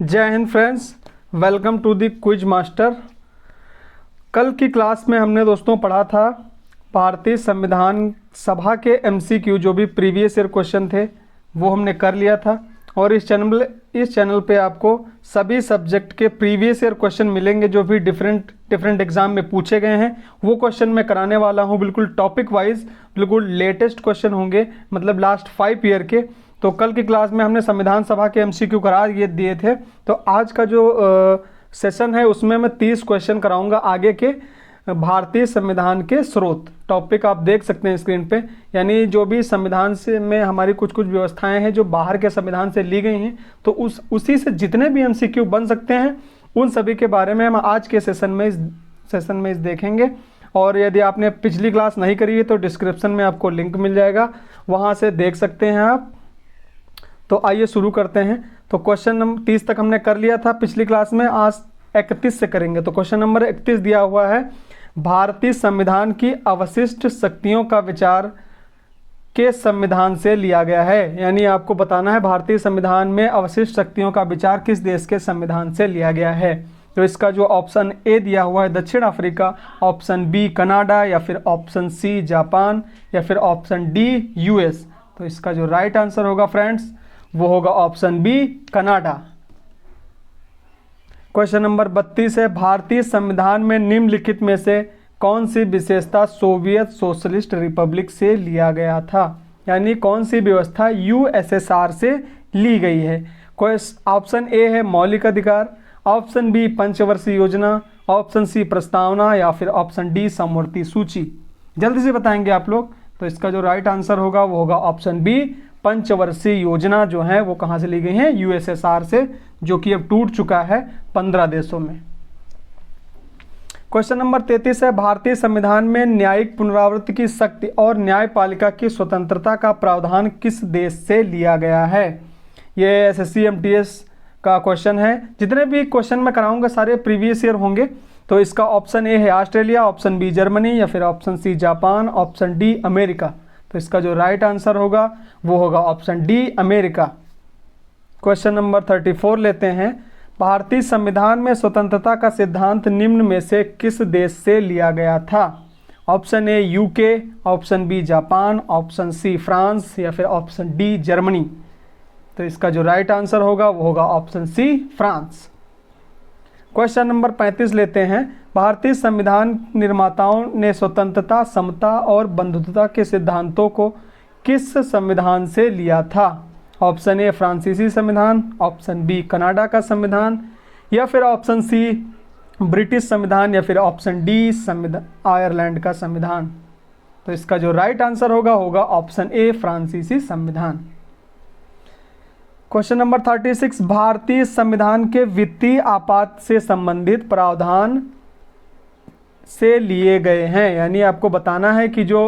जय हिंद friends, welcome to the quiz master. कल की क्लास में हमने दोस्तों पढ़ा था भारतीय संविधान सभा के एमसीक्यू, जो भी प्रीवियस ईयर क्वेश्चन थे वो हमने कर लिया था। और इस चैनल पे आपको सभी सब्जेक्ट के प्रीवियस ईयर क्वेश्चन मिलेंगे जो भी डिफरेंट एग्जाम में पूछे गए हैं। वो क्वेश्चन मैं कराने वाला हूँ, बिल्कुल टॉपिक वाइज, बिल्कुल लेटेस्ट क्वेश्चन होंगे, मतलब लास्ट 5 ईयर के। तो कल की क्लास में हमने संविधान सभा के एमसीक्यू करा दिए थे। तो आज का जो सेशन है उसमें मैं 30 क्वेश्चन कराऊंगा आगे के भारतीय संविधान के स्रोत। टॉपिक आप देख सकते हैं स्क्रीन पे, यानी जो भी संविधान से में हमारी कुछ व्यवस्थाएं हैं जो बाहर के संविधान से ली गई हैं, तो उसी से जितने भी एमसीक्यू बन सकते हैं उन सभी के बारे में हम आज के सेशन में देखेंगे। और यदि आपने पिछली क्लास नहीं करी है तो डिस्क्रिप्शन में आपको लिंक मिल जाएगा, वहाँ से देख सकते हैं आप। तो आइए शुरू करते हैं। तो क्वेश्चन नंबर 30 तक हमने कर लिया था पिछली क्लास में, आज 31 से करेंगे। तो क्वेश्चन नंबर 31 दिया हुआ है, भारतीय संविधान की अवशिष्ट शक्तियों का विचार के संविधान से लिया गया है। यानी आपको बताना है भारतीय संविधान में अवशिष्ट शक्तियों का विचार किस देश के संविधान से लिया गया है। तो इसका जो ऑप्शन ए दिया हुआ है दक्षिण अफ्रीका, ऑप्शन बी कनाडा, या फिर ऑप्शन सी जापान, या फिर ऑप्शन डी यूएस। तो इसका जो राइट आंसर होगा फ्रेंड्स वो होगा option B Canada. Question number 32 है, भारतीय संविधान में निम्नलिखित में से कौन सी विशेषता सोवियत सोशलिस्ट रिपब्लिक से लिया गया था। यानी कौन सी व्यवस्था यूएसएसआर से ली गई है। ऑप्शन ए है मौलिक अधिकार, ऑप्शन बी पंचवर्षीय योजना, ऑप्शन सी प्रस्तावना, या फिर ऑप्शन डी समवर्ती सूची। जल्दी से बताएंगे आप लोग। तो इसका जो राइट आंसर होगा वो होगा ऑप्शन बी पंचवर्षीय योजना, जो है वो कहाँ से ली गई है, यूएसएसआर से, जो कि अब टूट चुका है 15 देशों में। क्वेश्चन नंबर 33 है, भारतीय संविधान में न्यायिक पुनरावृत्ति की शक्ति और न्यायपालिका की स्वतंत्रता का प्रावधान किस देश से लिया गया है। ये एसएससी एमटीएस का क्वेश्चन है। जितने भी क्वेश्चन मैं कराऊंगा सारे प्रीवियस ईयर होंगे। तो इसका ऑप्शन ए है ऑस्ट्रेलिया, ऑप्शन बी जर्मनी, या फिर option C Japan, option D America. तो इसका जो राइट आंसर होगा वो होगा option D America. Question number 34 लेते हैं, भारतीय संविधान में स्वतंत्रता का सिद्धांत निम्न में से किस देश से लिया गया था। Option A UK, option B Japan, option C France, या फिर ऑप्शन डी जर्मनी। तो इसका जो राइट आंसर होगा वो होगा option C France. Question number 35 लेते हैं, भारतीय संविधान निर्माताओं ने स्वतंत्रता, समता और बंधुत्वता के सिद्धांतों को किस संविधान से लिया था। ऑप्शन ए फ्रांसीसी संविधान, ऑप्शन बी कनाडा का संविधान, या फिर ऑप्शन सी ब्रिटिश संविधान, या फिर ऑप्शन डी आयरलैंड का संविधान। तो इसका जो राइट आंसर होगा ऑप्शन ए फ्रांसीसी संविधान। क्वेश्चन नंबर 36, भारतीय संविधान के वित्तीय आपात से संबंधित प्रावधान से लिए गए हैं। यानी आपको बताना है कि जो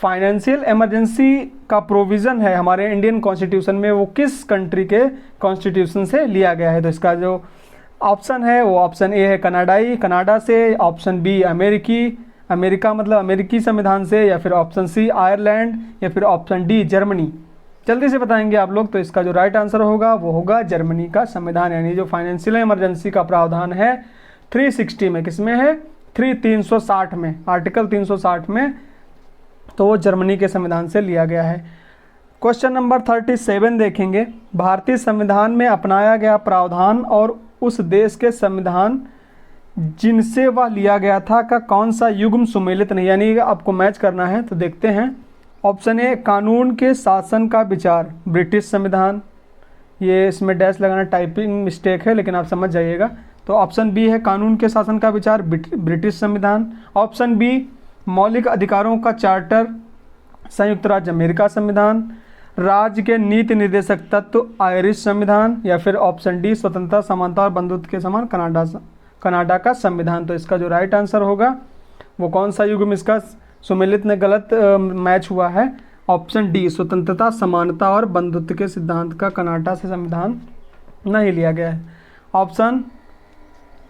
फाइनेंशियल इमरजेंसी का प्रोविज़न है हमारे इंडियन कॉन्स्टिट्यूशन में वो किस कंट्री के कॉन्स्टिट्यूशन से लिया गया है। तो इसका जो ऑप्शन है वो ऑप्शन ए है कनाडा से, ऑप्शन बी अमेरिका मतलब अमेरिकी संविधान से, या फिर ऑप्शन सी आयरलैंड, या फिर ऑप्शन डी जर्मनी। जल्दी से बताएंगे आप लोग। तो इसका जो राइट आंसर होगा वो होगा जर्मनी का संविधान। यानी जो फाइनेंशियल इमरजेंसी का प्रावधान है 360 में, किसमें है 360 में, आर्टिकल 360 में, तो वो जर्मनी के संविधान से लिया गया है। क्वेश्चन नंबर 37 देखेंगे, भारतीय संविधान में अपनाया गया प्रावधान और उस देश के संविधान जिनसे वह लिया गया था का कौन सा युग्म सुमेलित नहीं। यानी आपको मैच करना है। तो देखते हैं। ऑप्शन ए कानून के शासन का विचार, ब्रिटिश संविधान। ये इसमें डैश लगाना टाइपिंग मिस्टेक है, लेकिन आप समझ जाइएगा। तो ऑप्शन बी है कानून के शासन का विचार, ब्रिटिश संविधान। ऑप्शन बी मौलिक अधिकारों का चार्टर, संयुक्त राज्य अमेरिका संविधान। राज्य के नीति निर्देशक तत्व, आयरिश संविधान, या फिर ऑप्शन डी स्वतंत्रता, समानता और बंधुत्व के समान कनाडा का संविधान। तो इसका जो राइट आंसर होगा वो कौन सा युग्म इसका सुमेलित में गलत मैच हुआ है, ऑप्शन डी स्वतंत्रता, समानता और बंधुत्व के सिद्धांत का कनाडा से संविधान नहीं लिया गया है। ऑप्शन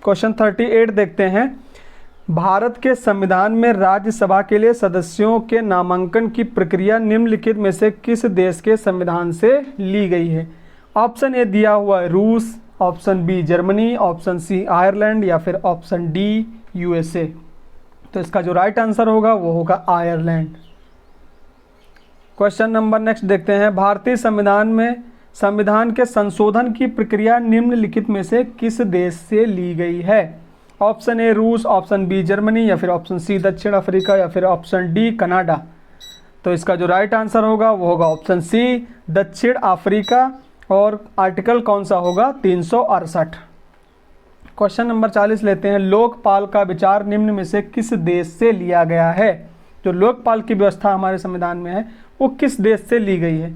क्वेश्चन 38 देखते हैं, भारत के संविधान में राज्यसभा के लिए सदस्यों के नामांकन की प्रक्रिया निम्नलिखित में से किस देश के संविधान से ली गई है। ऑप्शन ए दिया हुआ है रूस, option B Germany, option C Ireland या फिर ऑप्शन डी यूएसए। तो इसका जो राइट आंसर होगा वो होगा आयरलैंड। क्वेश्चन नंबर नेक्स्ट देखते हैं, भारतीय संविधान में संविधान के संशोधन की प्रक्रिया निम्नलिखित में से किस देश से ली गई है? ऑप्शन ए रूस, ऑप्शन बी जर्मनी या फिर ऑप्शन सी दक्षिण अफ्रीका या फिर ऑप्शन डी कनाडा। तो इसका जो राइट आंसर होगा वो होगा ऑप्शन सी दक्षिण अफ्रीका। और आर्टिकल कौन सा होगा? 368। क्वेश्चन नंबर 40 लेते हैं, लोकपाल का विचार निम्न में से किस देश से लिया गया है? जो लोकपाल की व्यवस्था हमारे संविधान में है वो किस देश से ली गई है?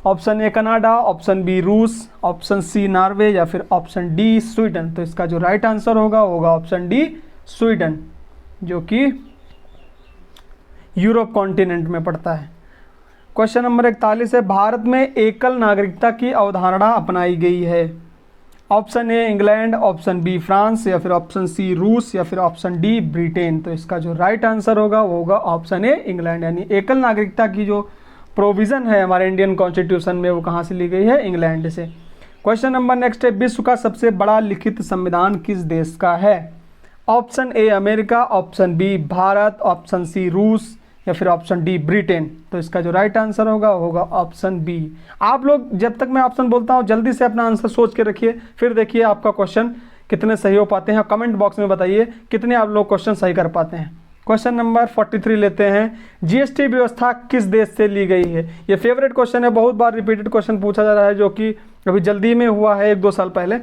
Option A Canada, option B रूस, ऑप्शन सी नॉर्वे या फिर ऑप्शन डी स्वीडन। तो इसका जो राइट आंसर होगा वो होगा ऑप्शन डी स्वीडन, जो कि यूरोप कॉन्टिनेंट में पड़ता है। क्वेश्चन नंबर 41 है, भारत में एकल नागरिकता की अवधारणा अपनाई गई है। Option A England, option B France या फिर ऑप्शन सी रूस या फिर ऑप्शन डी ब्रिटेन। तो इसका जो राइट आंसर होगा वो होगा ऑप्शन ए इंग्लैंड, यानी एकल नागरिकता की जो प्रोविज़न है हमारे इंडियन कॉन्स्टिट्यूशन में वो कहाँ से ली गई है? इंग्लैंड से। क्वेश्चन नंबर नेक्स्ट है, विश्व का सबसे बड़ा लिखित संविधान किस देश का है? Option A America, option B Bharat, option C रूस या फिर ऑप्शन डी ब्रिटेन। तो इसका जो राइट आंसर होगा वो होगा ऑप्शन बी। आप लोग जब तक मैं ऑप्शन बोलता हूँ जल्दी से अपना आंसर सोच के रखिए, फिर देखिए आपका क्वेश्चन कितने सही हो पाते हैं। कमेंट बॉक्स में बताइए कितने आप लोग क्वेश्चन सही कर पाते हैं। क्वेश्चन नंबर 43 लेते हैं, जीएसटी व्यवस्था किस देश से ली गई है? ये फेवरेट क्वेश्चन है, बहुत बार रिपीटेड क्वेश्चन पूछा जा रहा है, जो कि अभी जल्दी में हुआ है 1-2 साल पहले।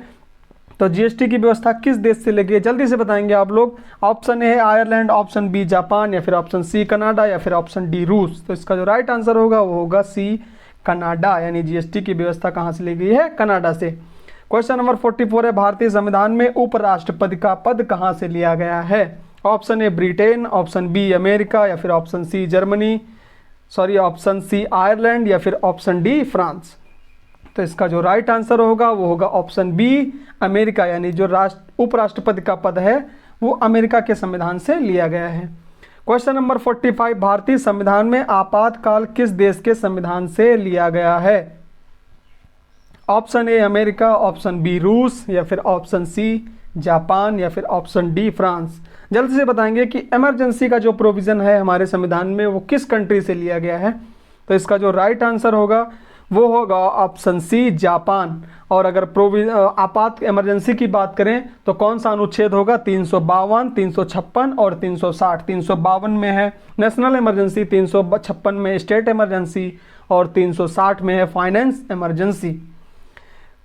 तो जीएसटी की व्यवस्था किस देश से लगी है? जल्दी से बताएंगे आप लोग। ऑप्शन ए है आयरलैंड, ऑप्शन बी जापान या फिर ऑप्शन सी कनाडा या फिर ऑप्शन डी रूस। तो इसका जो राइट आंसर होगा वो होगा सी कनाडा, यानी जीएसटी की व्यवस्था कहाँ से ली गई है? कनाडा से। क्वेश्चन नंबर 44 है, भारतीय संविधान में उपराष्ट्रपति का पद कहाँ से लिया गया है? Option A Britain, option B America या फिर option C Germany, option C Ireland या फिर ऑप्शन डी फ्रांस। तो इसका जो राइट आंसर होगा वो होगा ऑप्शन बी अमेरिका, यानी जो उपराष्ट्रपति का पद है वो अमेरिका के संविधान से लिया गया है। क्वेश्चन नंबर 45, भारतीय संविधान में आपातकाल किस देश के संविधान से लिया गया है? Option A America, option B रूस या फिर ऑप्शन सी जापान या फिर ऑप्शन डी फ्रांस। जल्दी से बताएंगे कि इमरजेंसी का जो प्रोविज़न है हमारे संविधान में वो किस कंट्री से लिया गया है? तो इसका जो राइट आंसर होगा वो होगा ऑप्शन सी जापान। और अगर आपात इमरजेंसी की बात करें तो कौन सा अनुच्छेद होगा? 352, 356 और 360। 352 में है नेशनल इमरजेंसी, 356 में स्टेट इमरजेंसी और 360 में है फाइनेंस इमरजेंसी।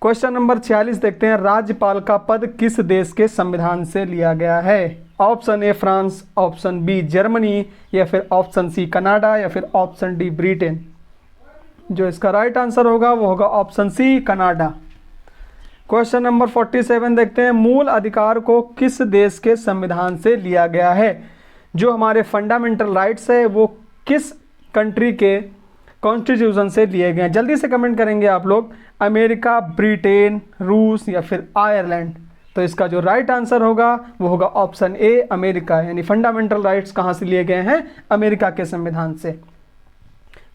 क्वेश्चन नंबर 46 देखते हैं, राज्यपाल का पद किस देश के संविधान से लिया गया है? Option A France, option B Germany या फिर ऑप्शन सी कनाडा या फिर ऑप्शन डी ब्रिटेन। जो इसका राइट आंसर होगा वो होगा option C Canada. Question number 47 देखते हैं, मूल अधिकार को किस देश के संविधान से लिया गया है? जो हमारे फंडामेंटल राइट्स है वो किस कंट्री के कॉन्स्टिट्यूशन से लिए गए हैं? जल्दी से कमेंट करेंगे आप लोग, अमेरिका, ब्रिटेन, रूस या फिर आयरलैंड। तो इसका जो राइट आंसर होगा वो होगा ऑप्शन ए अमेरिका, यानी फंडामेंटल राइट्स कहाँ से लिए गए हैं? अमेरिका के संविधान से।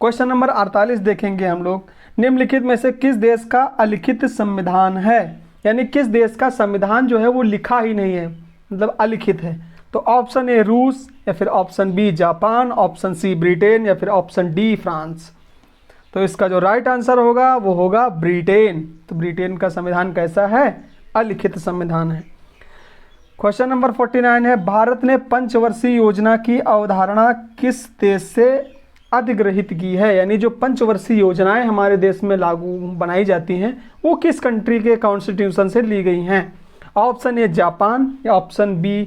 क्वेश्चन नंबर 48 देखेंगे हम लोग, निम्नलिखित में से किस देश का अलिखित संविधान है? यानी किस देश का संविधान जो है वो लिखा ही नहीं है, मतलब अलिखित है? तो ऑप्शन ए रूस या फिर option B Japan, option C Britain या फिर ऑप्शन डी फ्रांस। तो इसका जो राइट आंसर होगा वो होगा ब्रिटेन। तो ब्रिटेन का संविधान कैसा है? अलिखित संविधान है। क्वेश्चन नंबर 49 है, भारत ने पंचवर्षीय योजना की अवधारणा किस देश से अधिग्रहित की है? यानी जो पंचवर्षीय योजनाएं हमारे देश में लागू बनाई जाती हैं वो किस कंट्री के कॉन्स्टिट्यूशन से ली गई हैं? ऑप्शन ए जापान या ऑप्शन बी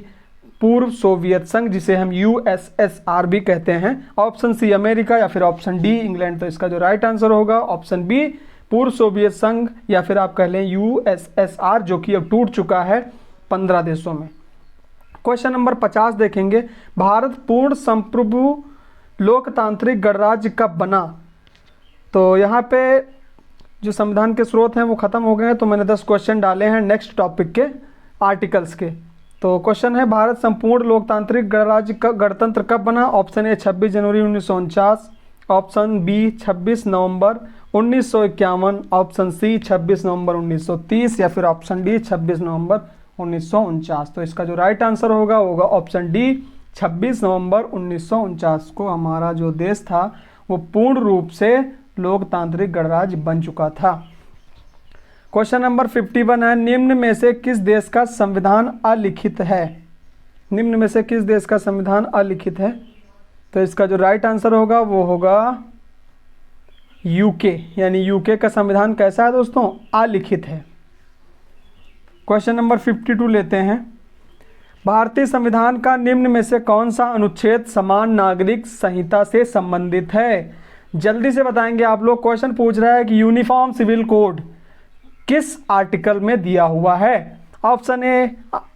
पूर्व सोवियत संघ जिसे हम यूएसएसआर भी कहते हैं, ऑप्शन सी अमेरिका या फिर ऑप्शन डी इंग्लैंड। तो इसका जो राइट आंसर होगा ऑप्शन बी पूर्व सोवियत संघ या फिर आप कह लें यूएसएसआर, जो कि अब टूट चुका है 15 देशों में। क्वेश्चन नंबर 50 देखेंगे, भारत पूर्ण संप्रभु लोकतांत्रिक गणराज्य कब बना? तो यहाँ पे जो संविधान के स्रोत हैं वो ख़त्म हो गए हैं, तो मैंने 10 क्वेश्चन डाले हैं नेक्स्ट टॉपिक के आर्टिकल्स के। तो क्वेश्चन है, भारत संपूर्ण लोकतांत्रिक गणराज्य का गणतंत्र कब बना? ऑप्शन ए 26 जनवरी 1949, ऑप्शन बी 26 नवंबर 1951, ऑप्शन सी 26 नवंबर 1930 या फिर ऑप्शन डी 26 नवंबर 1949। तो इसका जो राइट आंसर होगा वो होगा ऑप्शन डी 26 नवंबर 1949 को हमारा जो देश था वो पूर्ण रूप से लोकतांत्रिक गणराज्य बन चुका था। क्वेश्चन नंबर 51 है, निम्न में से किस देश का संविधान अलिखित है? निम्न में से किस देश का संविधान अलिखित है? तो इसका जो राइट आंसर होगा वो होगा यूके, यानी यूके का संविधान कैसा है दोस्तों? अलिखित है। क्वेश्चन नंबर 52 लेते हैं, भारतीय संविधान का निम्न में से कौन सा अनुच्छेद समान नागरिक संहिता से संबंधित है? जल्दी से बताएंगे आप लोग। क्वेश्चन पूछ रहा है कि यूनिफॉर्म सिविल कोड किस आर्टिकल में दिया हुआ है? ऑप्शन ए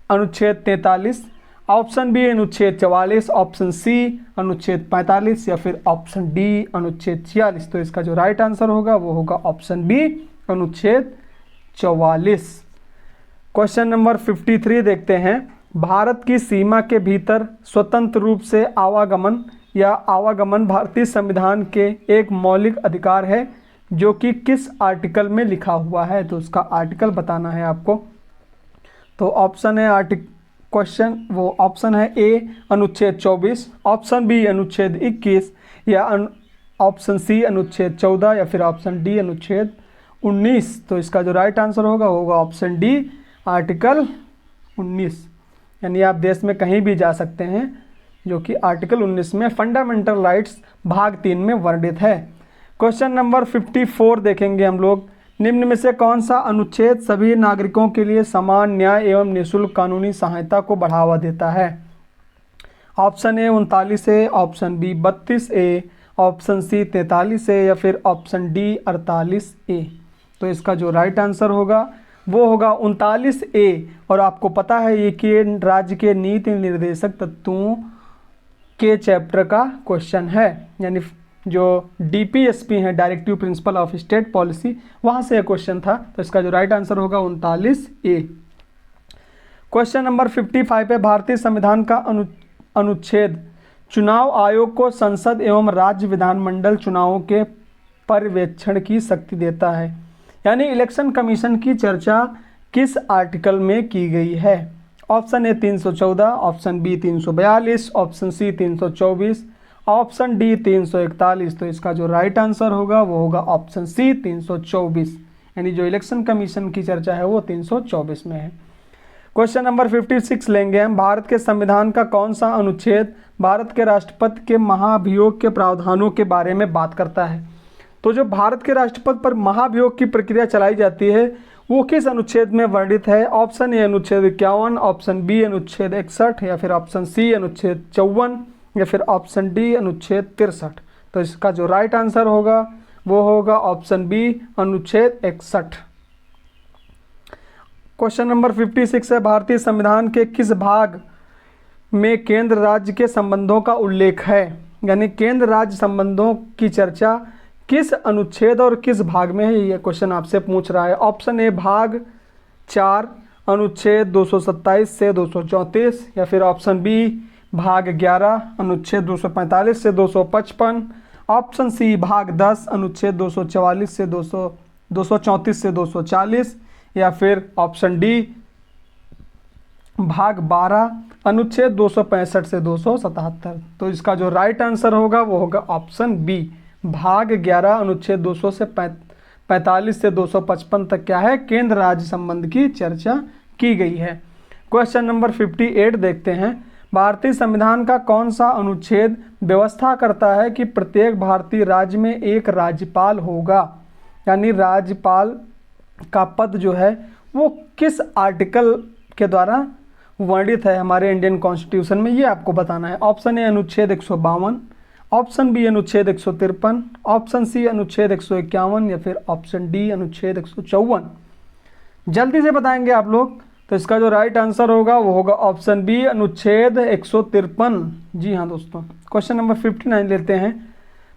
अनुच्छेद 43, ऑप्शन बी अनुच्छेद 44, ऑप्शन सी अनुच्छेद 45 या फिर ऑप्शन डी अनुच्छेद 46। तो इसका जो राइट आंसर होगा वो होगा ऑप्शन बी अनुच्छेद 44। क्वेश्चन नंबर 53 देखते हैं, भारत की सीमा के भीतर स्वतंत्र रूप से आवागमन या आवागमन भारतीय संविधान के एक मौलिक अधिकार है जो कि किस आर्टिकल में लिखा हुआ है? तो उसका आर्टिकल बताना है आपको। तो ऑप्शन है ऑप्शन है ए अनुच्छेद 24, ऑप्शन बी अनुच्छेद 21 या ऑप्शन सी अनुच्छेद 14 या फिर ऑप्शन डी अनुच्छेद 19। तो इसका जो राइट आंसर होगा ऑप्शन डी आर्टिकल 19, यानी आप देश में कहीं भी जा सकते हैं, जो कि आर्टिकल 19 में फंडामेंटल राइट्स भाग 3 में वर्णित है। क्वेश्चन नंबर 54 देखेंगे हम लोग, निम्न में से कौन सा अनुच्छेद सभी नागरिकों के लिए समान न्याय एवं निःशुल्क कानूनी सहायता को बढ़ावा देता है? Option A 39 A, option B 32 A, option C 43 A या फिर ऑप्शन डी 48 ए। तो इसका जो राइट आंसर होगा वो होगा 39 ए। और आपको पता है ये कि राज्य के नीति निर्देशक तत्वों के चैप्टर का क्वेश्चन है, यानी जो डीपीएसपी है, directive principle of state policy, वहाँ से क्वेश्चन था। तो इसका जो राइट आंसर होगा 39 ए। क्वेश्चन नंबर 55 है, भारतीय संविधान का अनुच्छेद चुनाव आयोग को संसद एवं राज्य विधानमंडल चुनावों के पर्यवेक्षण की शक्ति देता है, यानी इलेक्शन कमीशन की चर्चा किस आर्टिकल में की गई है? Option A 314, option B 342, option C 324, option D 341। तो इसका जो राइट आंसर होगा वो होगा ऑप्शन सी 324, यानी जो इलेक्शन कमीशन की चर्चा है वो 324 में है। क्वेश्चन नंबर 56 लेंगे हम, भारत के संविधान का कौन सा अनुच्छेद भारत के राष्ट्रपति के महाभियोग के प्रावधानों के बारे में बात करता है? तो जो भारत के राष्ट्रपति पर महाभियोग की प्रक्रिया चलाई जाती है वो किस अनुच्छेद में वर्णित है? ऑप्शन ए अनुच्छेद 51, ऑप्शन बी अनुच्छेद 61 या फिर ऑप्शन सी अनुच्छेद 54 या फिर ऑप्शन डी अनुच्छेद 63। तो इसका जो राइट आंसर होगा वो होगा ऑप्शन बी अनुच्छेद 61। क्वेश्चन नंबर 56 है, भारतीय संविधान के किस भाग में केंद्र राज्य के संबंधों का उल्लेख है? यानी केंद्र राज्य संबंधों की चर्चा किस अनुच्छेद और किस भाग में है, ये क्वेश्चन आपसे पूछ रहा है। ऑप्शन ए भाग 4 अनुच्छेद 227 से 234 या फिर ऑप्शन बी भाग 11 अनुच्छेद 245 से 255, ऑप्शन सी भाग 10 अनुच्छेद 234 से 234 से 240 या फिर ऑप्शन डी भाग 12 अनुच्छेद 265 से 277। तो इसका जो राइट आंसर होगा वो होगा ऑप्शन बी भाग 11 अनुच्छेद 200 से 45 से 255 तक क्या है? केंद्र राज्य संबंध की चर्चा की गई है। क्वेश्चन नंबर 58 देखते हैं, भारतीय संविधान का कौन सा अनुच्छेद व्यवस्था करता है कि प्रत्येक भारतीय राज्य में एक राज्यपाल होगा? यानी राज्यपाल का पद जो है वो किस आर्टिकल के द्वारा वर्णित है हमारे इंडियन कॉन्स्टिट्यूशन में, ये आपको बताना है। ऑप्शन ए अनुच्छेद 152, ऑप्शन बी अनुच्छेद 153, ऑप्शन सी अनुच्छेद 151 या फिर ऑप्शन डी अनुच्छेद 154। जल्दी से बताएंगे आप लोग। तो इसका जो राइट आंसर होगा वो होगा ऑप्शन बी अनुच्छेद 153। जी हाँ दोस्तों। क्वेश्चन नंबर 59 लेते हैं,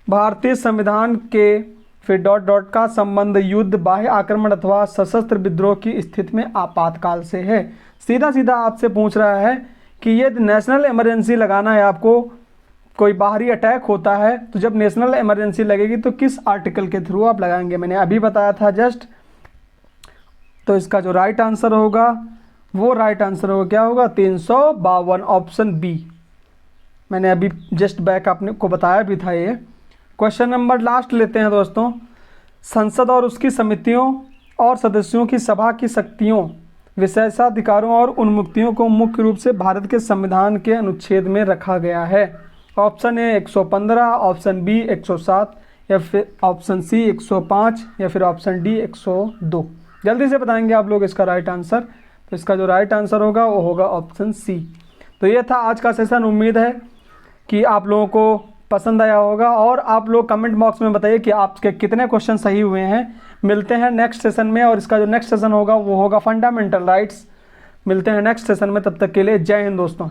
भारतीय संविधान के फिर डॉट डॉट का संबंध युद्ध, बाह्य आक्रमण अथवा सशस्त्र विद्रोह की स्थिति में आपातकाल से है। सीधा सीधा आपसे पूछ रहा है कि यदि नेशनल इमरजेंसी लगाना है आपको कोई बाहरी अटैक होता है तो जब नेशनल इमरजेंसी लगेगी तो किस आर्टिकल के थ्रू आप लगाएंगे, मैंने अभी बताया था जस्ट। तो इसका जो राइट आंसर होगा वो राइट आंसर होगा क्या होगा 352 ऑप्शन बी। मैंने अभी जस्ट बैक आपने को बताया भी था ये। क्वेश्चन नंबर लास्ट लेते हैं दोस्तों। संसद और उसकी समितियों और सदस्यों की सभा की शक्तियों, विशेषाधिकारों और उन्मुक्तियों को मुख्य रूप से भारत के संविधान के अनुच्छेद में रखा गया है। ऑप्शन ए 115, ऑप्शन बी 107, या फिर ऑप्शन सी 105, या फिर ऑप्शन डी 102। जल्दी से बताएंगे आप लोग इसका राइट आंसर। तो इसका जो राइट आंसर होगा वो होगा ऑप्शन सी। तो ये था आज का सेशन। उम्मीद है कि आप लोगों को पसंद आया होगा, और आप लोग कमेंट बॉक्स में बताइए कि आपके कितने क्वेश्चन सही हुए हैं। मिलते हैं नेक्स्ट सेशन में, और इसका जो नेक्स्ट सेशन होगा वो होगा फंडामेंटल राइट्स। मिलते हैं नेक्स्ट सेशन में, तब तक के लिए जय हिंद दोस्तों।